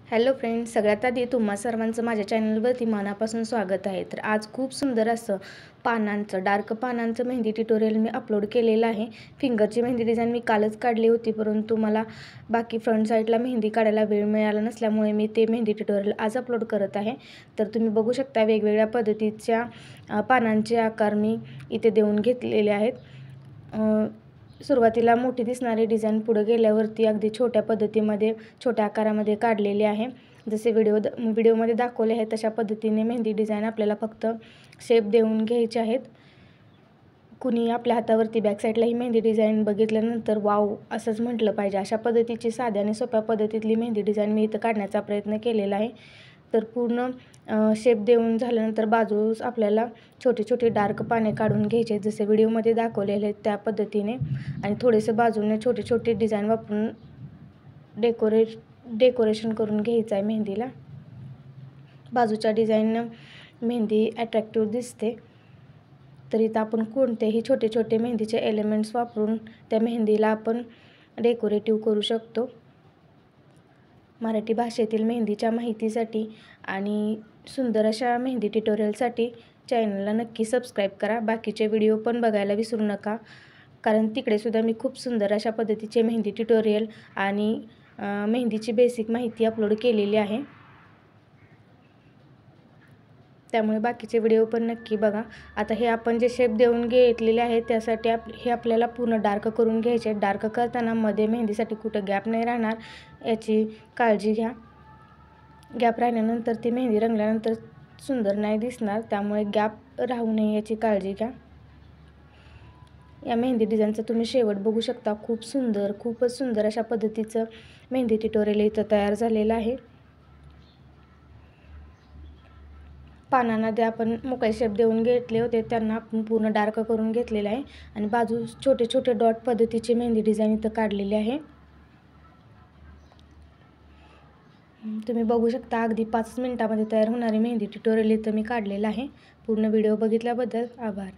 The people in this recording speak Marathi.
हॅलो फ्रेंड्स, सगळ्यात आधी तुम्हा सर्वांचं माझ्या चॅनलवरती मनापासून स्वागत आहे। तर आज खूप सुंदर असं डार्क पानांचं मेहंदी ट्युटोरियल मी अपलोड केलेलं आहे। फिंगरची मेहंदी डिझाईन मी कालच काढली होती, परंतु मला बाकी फ्रंट साईडला मेहंदी काढायला वेळ मिळाला नसल्यामुळे मी ते मेहंदी ट्युटोरियल आज अपलोड करत आहे। तर तुम्ही बघू शकता वेगवेगळ्या पद्धतीच्या पानांचे आकार मी इथे देऊन घेतलेले आहेत। सुरुवातीला मोठी दिसणारी डिझाईन पुढे गेल्यावरती अगदी छोट्या पद्धतीमध्ये छोट्या आकारामध्ये काढलेली आहे। जसे व्हिडिओमध्ये दाखवले आहे तशा पद्धतीने मेहंदी डिझाईन आपल्याला फक्त शेप देऊन घ्यायचे आहेत। कुणी आपल्या हातावरती बॅक साईडला ही मेहंदी डिझाईन बघितल्यानंतर वाव असंच म्हटलं पाहिजे। अशा पद्धतीची साध्या आणि सोप्या पद्धतीतली मेहंदी डिझाईन मी इथं काढण्याचा प्रयत्न केलेला आहे। तर पूर्ण शेप देऊन झाल्यानंतर बाजूस आपल्याला छोटे छोटे डार्क पाने काढून घ्यायचे, जसे व्हिडिओमध्ये दाखवलेले आहेत त्या पद्धतीने, आणि थोडेसे बाजूने छोटे छोटे डिझाईन वापरून डेकोरेशन करून घ्यायचं आहे मेहंदीला। बाजूच्या डिझाईननं मेहंदी अट्रॅक्टिव्ह दिसते। तर इथं आपण कोणतेही छोटे छोटे मेहंदीचे एलिमेंट्स वापरून त्या मेहंदीला आपण डेकोरेटिव्ह करू शकतो। मराठी भाषेतील मेहंदीच्या माहितीसाठी आणि सुंदर अशा मेहंदी ट्युटोरियलसाठी चॅनलला नक्की सबस्क्राईब करा। बाकीचे व्हिडिओ पण बघायला विसरू नका, कारण तिकडे सुद्धा मी खूप सुंदर अशा पद्धतीचे मेहंदी ट्युटोरियल आणि मेहंदीची बेसिक माहिती अपलोड केलेली आहे, त्यामुळे बाकीचे व्हिडिओ पण नक्की बघा। आता हे आपण जे शेप देऊन घेतलेले आहे त्यासाठी हे आपल्याला पूर्ण डार्क करून घ्यायचे। डार्क करताना मध्ये मेहंदीसाठी कुठं गॅप नाही राहणार याची काळजी घ्या। गॅप राहिल्यानंतर ती मेहंदी रंगल्यानंतर सुंदर नाही दिसणार, त्यामुळे गॅप राहू नये याची काळजी घ्या। या मेहंदी डिझाईनचं तुम्ही शेवट बघू शकता। खूपच सुंदर अशा पद्धतीचं मेहंदी ट्युटोरियल इथं तयार झालेलं आहे। पानांना जे आपण मोकळे शेप देऊन घेतले होते त्यांना आपण पूर्ण डार्क करून घेतलेलं आहे, आणि बाजूस छोटे छोटे डॉट पद्धतीची मेहंदी डिझाईन इथं काढलेली आहे। तुम्ही बघू शकता अगदी 5 मिनिटामध्ये तयार होणारी मेहंदी ट्युटोरियल इथं मी काढलेलं आहे। पूर्ण व्हिडिओ बघितल्याबद्दल आभार।